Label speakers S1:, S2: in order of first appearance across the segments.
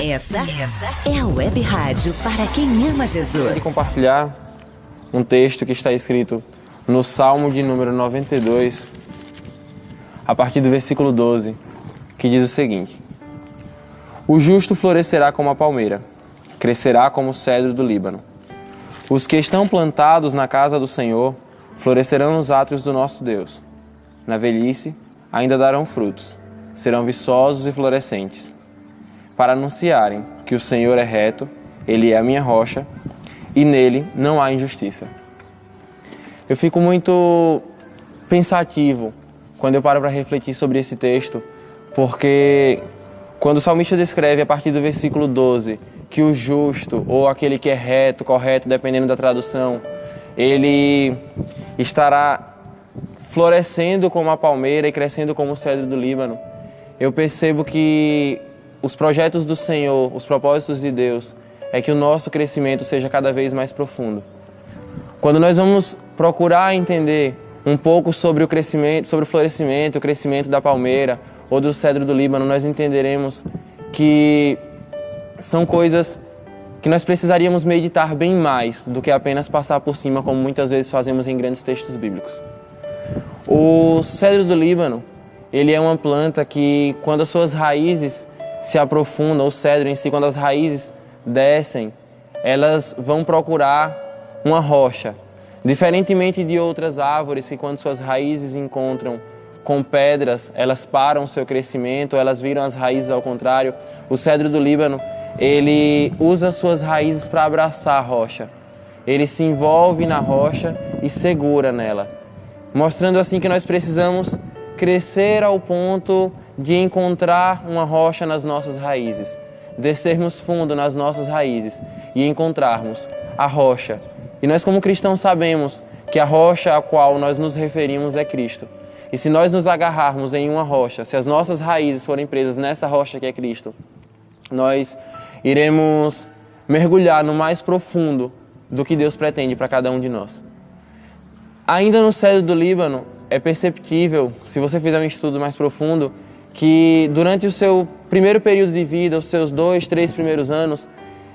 S1: Essa é a Web Rádio para quem ama Jesus.
S2: Quero compartilhar um texto que está escrito no Salmo de número 92, a partir do versículo 12, que diz o seguinte: O justo florescerá como a palmeira, crescerá como o cedro do Líbano. Os que estão plantados na casa do Senhor florescerão nos átrios do nosso Deus. Na velhice ainda darão frutos, serão viçosos e florescentes, para anunciarem que o Senhor é reto, Ele é a minha rocha, e nele não há injustiça. Eu fico muito pensativo quando eu paro para refletir sobre esse texto, porque quando o salmista descreve a partir do versículo 12 que o justo, ou aquele que é reto, correto, dependendo da tradução, ele estará florescendo como a palmeira e crescendo como o cedro do Líbano, eu percebo que os projetos do Senhor, os propósitos de Deus, é que o nosso crescimento seja cada vez mais profundo. Quando nós vamos procurar entender um pouco sobre o crescimento, sobre o florescimento, o crescimento da palmeira ou do cedro do Líbano, nós entenderemos que são coisas que nós precisaríamos meditar bem mais do que apenas passar por cima, como muitas vezes fazemos em grandes textos bíblicos. O cedro do Líbano, ele é uma planta que, quando as suas raízes se aprofundam, o cedro em si, quando as raízes descem, elas vão procurar uma rocha. Diferentemente de outras árvores que, quando suas raízes encontram com pedras, elas param o seu crescimento, elas viram as raízes ao contrário, o cedro do Líbano, ele usa suas raízes para abraçar a rocha. Ele se envolve na rocha e segura nela, mostrando assim que nós precisamos crescer ao ponto de encontrar uma rocha nas nossas raízes, descermos fundo nas nossas raízes e encontrarmos a rocha. E nós, como cristãos, sabemos que a rocha a qual nós nos referimos é Cristo. E se nós nos agarrarmos em uma rocha, se as nossas raízes forem presas nessa rocha que é Cristo, nós iremos mergulhar no mais profundo do que Deus pretende para cada um de nós. Ainda no cedro do Líbano, é perceptível, se você fizer um estudo mais profundo, que durante o seu primeiro período de vida, os seus 2, 3 primeiros anos,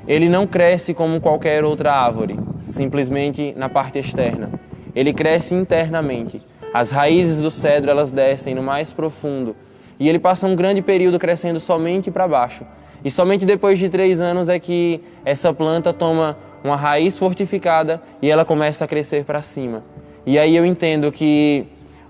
S2: ele não cresce como qualquer outra árvore, simplesmente na parte externa. Ele cresce internamente. As raízes do cedro, elas descem no mais profundo. E ele passa um grande período crescendo somente para baixo. E somente depois de 3 anos é que essa planta toma uma raiz fortificada e ela começa a crescer para cima. E aí eu entendo que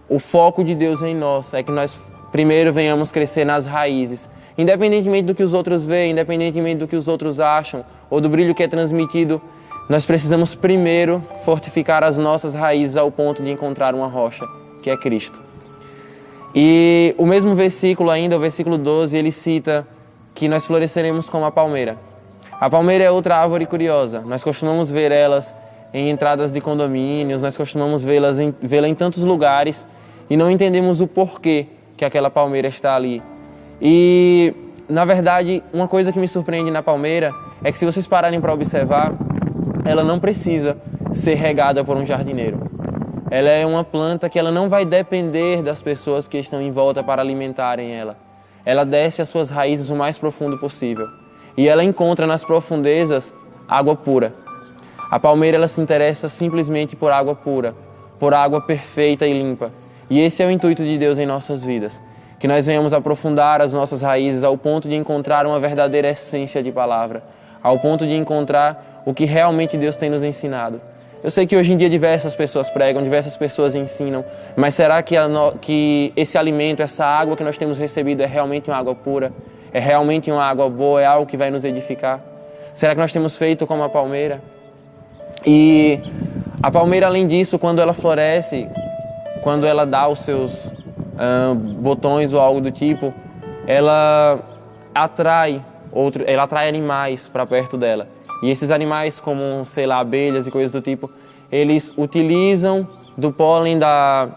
S2: o foco de Deus em nós é que nós primeiro venhamos crescer nas raízes. Independentemente do que os outros veem, independentemente do que os outros acham, ou do brilho que é transmitido, nós precisamos primeiro fortificar as nossas raízes ao ponto de encontrar uma rocha, que é Cristo. E o mesmo versículo ainda, o versículo 12, ele cita que nós floresceremos como a palmeira. A palmeira é outra árvore curiosa. Nós costumamos ver elas em entradas de condomínios, nós costumamos vê-la em tantos lugares e não entendemos o porquê que aquela palmeira está ali. E, na verdade, uma coisa que me surpreende na palmeira é que, se vocês pararem para observar, ela não precisa ser regada por um jardineiro. Ela é uma planta que ela não vai depender das pessoas que estão em volta para alimentarem ela. Ela desce as suas raízes o mais profundo possível. E ela encontra nas profundezas água pura. A palmeira, ela se interessa simplesmente por água pura, por água perfeita e limpa. E esse é o intuito de Deus em nossas vidas. Que nós venhamos aprofundar as nossas raízes ao ponto de encontrar uma verdadeira essência de palavra, ao ponto de encontrar o que realmente Deus tem nos ensinado. Eu sei que hoje em dia diversas pessoas pregam, diversas pessoas ensinam, mas será que esse alimento, essa água que nós temos recebido é realmente uma água pura? É realmente uma água boa? É algo que vai nos edificar? Será que nós temos feito como a palmeira? E a palmeira, além disso, quando ela floresce, quando ela dá os seus botões ou algo do tipo, ela atrai animais para perto dela. E esses animais, como, sei lá, abelhas e coisas do tipo, eles utilizam do pólen da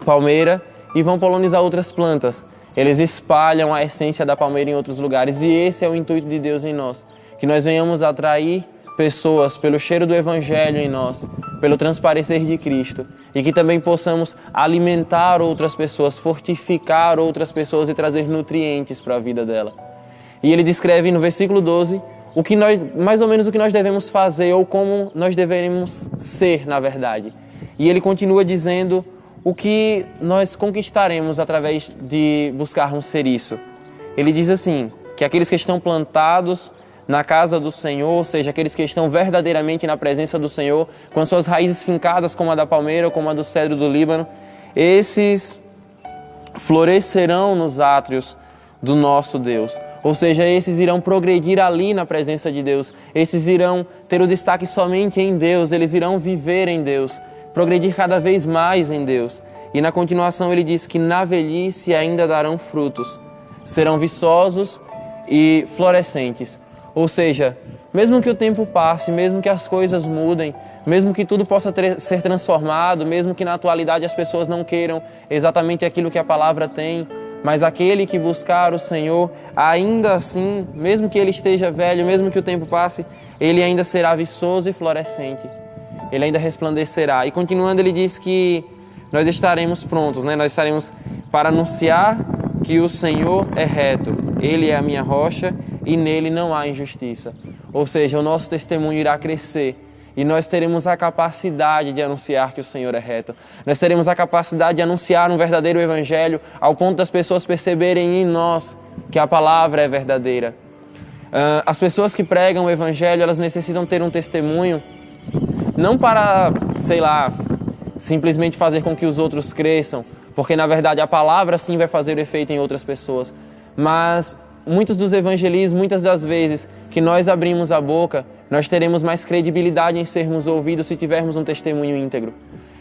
S2: palmeira e vão polinizar outras plantas. Eles espalham a essência da palmeira em outros lugares. E esse é o intuito de Deus em nós. Que nós venhamos atrair pessoas pelo cheiro do Evangelho em nós, pelo transparecer de Cristo. E que também possamos alimentar outras pessoas, fortificar outras pessoas e trazer nutrientes para a vida dela. E ele descreve no versículo 12 mais ou menos o que nós devemos fazer ou como nós deveríamos ser, na verdade. E ele continua dizendo o que nós conquistaremos através de buscarmos ser isso. Ele diz assim, que aqueles que estão plantados na casa do Senhor, ou seja, aqueles que estão verdadeiramente na presença do Senhor, com as suas raízes fincadas como a da palmeira ou como a do cedro do Líbano, esses florescerão nos átrios do nosso Deus. Ou seja, esses irão progredir ali na presença de Deus, esses irão ter o destaque somente em Deus, eles irão viver em Deus, progredir cada vez mais em Deus. E na continuação ele diz que na velhice ainda darão frutos, serão viçosos e florescentes. Ou seja, mesmo que o tempo passe, mesmo que as coisas mudem, mesmo que tudo possa ser transformado, mesmo que na atualidade as pessoas não queiram exatamente aquilo que a palavra tem, mas aquele que buscar o Senhor, ainda assim, mesmo que ele esteja velho, mesmo que o tempo passe, ele ainda será viçoso e florescente. Ele ainda resplandecerá. E continuando, ele diz que nós estaremos prontos, né? Nós estaremos para anunciar que o Senhor é reto, Ele é a minha rocha e nele não há injustiça. Ou seja, o nosso testemunho irá crescer e nós teremos a capacidade de anunciar que o Senhor é reto. Nós teremos a capacidade de anunciar um verdadeiro evangelho ao ponto das pessoas perceberem em nós que a palavra é verdadeira. As pessoas que pregam o evangelho, elas necessitam ter um testemunho, não para, simplesmente fazer com que os outros cresçam, porque na verdade a palavra sim vai fazer o efeito em outras pessoas, mas muitos dos evangelismos, muitas das vezes que nós abrimos a boca, nós teremos mais credibilidade em sermos ouvidos se tivermos um testemunho íntegro.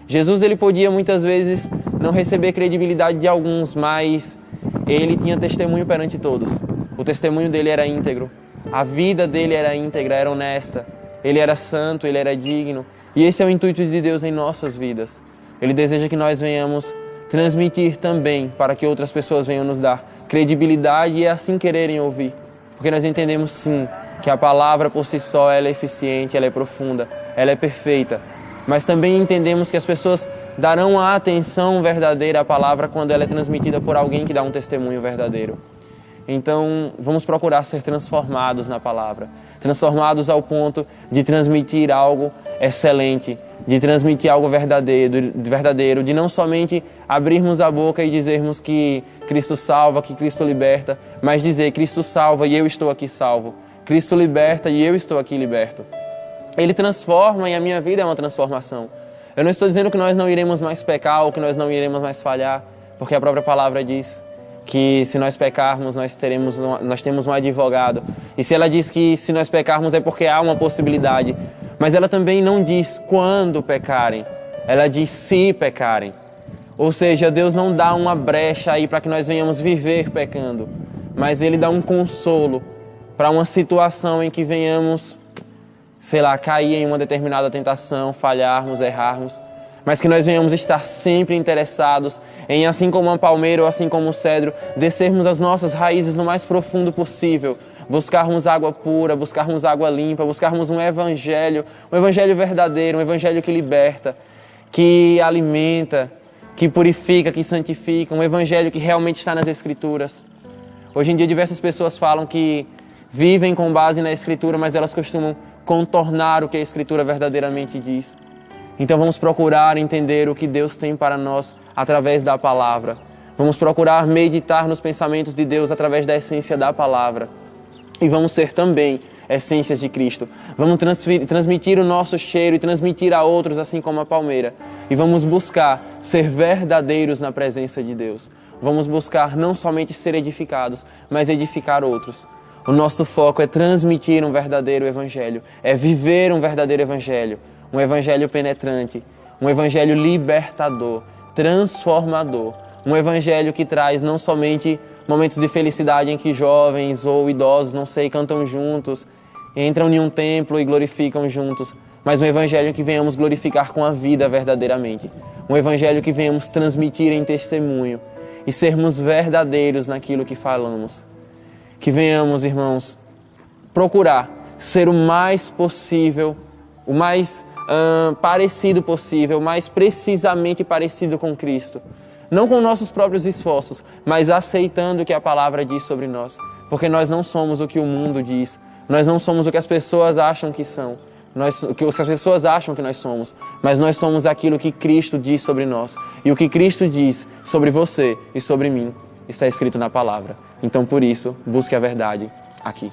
S2: Jesus, ele podia muitas vezes não receber credibilidade de alguns, mas ele tinha testemunho perante todos. O testemunho dele era íntegro, a vida dele era íntegra, era honesta, ele era santo, ele era digno. E esse é o intuito de Deus em nossas vidas. Ele deseja que nós venhamos transmitir também para que outras pessoas venham nos dar credibilidade e assim quererem ouvir. Porque nós entendemos sim que a palavra por si só ela é eficiente, ela é profunda, ela é perfeita. Mas também entendemos que as pessoas darão a atenção verdadeira à palavra quando ela é transmitida por alguém que dá um testemunho verdadeiro. Então, vamos procurar ser transformados na palavra. Transformados ao ponto de transmitir algo excelente, de transmitir algo verdadeiro, de não somente abrirmos a boca e dizermos que Cristo salva, que Cristo liberta, mas dizer Cristo salva e eu estou aqui salvo. Cristo liberta e eu estou aqui liberto. Ele transforma e a minha vida é uma transformação. Eu não estou dizendo que nós não iremos mais pecar ou que nós não iremos mais falhar, porque a própria palavra diz que se nós pecarmos, nós temos um advogado. E se ela diz que se nós pecarmos é porque há uma possibilidade. Mas ela também não diz quando pecarem. Ela diz se pecarem. Ou seja, Deus não dá uma brecha aí para que nós venhamos viver pecando. Mas Ele dá um consolo para uma situação em que venhamos, cair em uma determinada tentação, falharmos, errarmos. Mas que nós venhamos estar sempre interessados em, assim como a palmeira ou assim como o cedro, descermos as nossas raízes no mais profundo possível, buscarmos água pura, buscarmos água limpa, buscarmos um evangelho verdadeiro, um evangelho que liberta, que alimenta, que purifica, que santifica, um evangelho que realmente está nas Escrituras. Hoje em dia diversas pessoas falam que vivem com base na Escritura, mas elas costumam contornar o que a Escritura verdadeiramente diz. Então vamos procurar entender o que Deus tem para nós através da palavra. Vamos procurar meditar nos pensamentos de Deus através da essência da palavra. E vamos ser também essências de Cristo. Vamos transmitir o nosso cheiro e transmitir a outros assim como a palmeira. E vamos buscar ser verdadeiros na presença de Deus. Vamos buscar não somente ser edificados, mas edificar outros. O nosso foco é transmitir um verdadeiro evangelho, é viver um verdadeiro evangelho. Um evangelho penetrante, um evangelho libertador, transformador. Um evangelho que traz não somente momentos de felicidade em que jovens ou idosos, cantam juntos, entram em um templo e glorificam juntos, mas um evangelho que venhamos glorificar com a vida verdadeiramente. Um evangelho que venhamos transmitir em testemunho e sermos verdadeiros naquilo que falamos. Que venhamos, irmãos, procurar ser o mais possível, o mais parecido possível, mais precisamente parecido com Cristo. Não com nossos próprios esforços, mas aceitando o que a palavra diz sobre nós. porque nós não somos o que o mundo diz, nós não somos o que as pessoas acham que são, o que as pessoas acham que nós somos, mas nós somos aquilo que Cristo diz sobre nós. E o que Cristo diz sobre você e sobre mim está escrito na palavra. Então, por isso, busque a verdade aqui.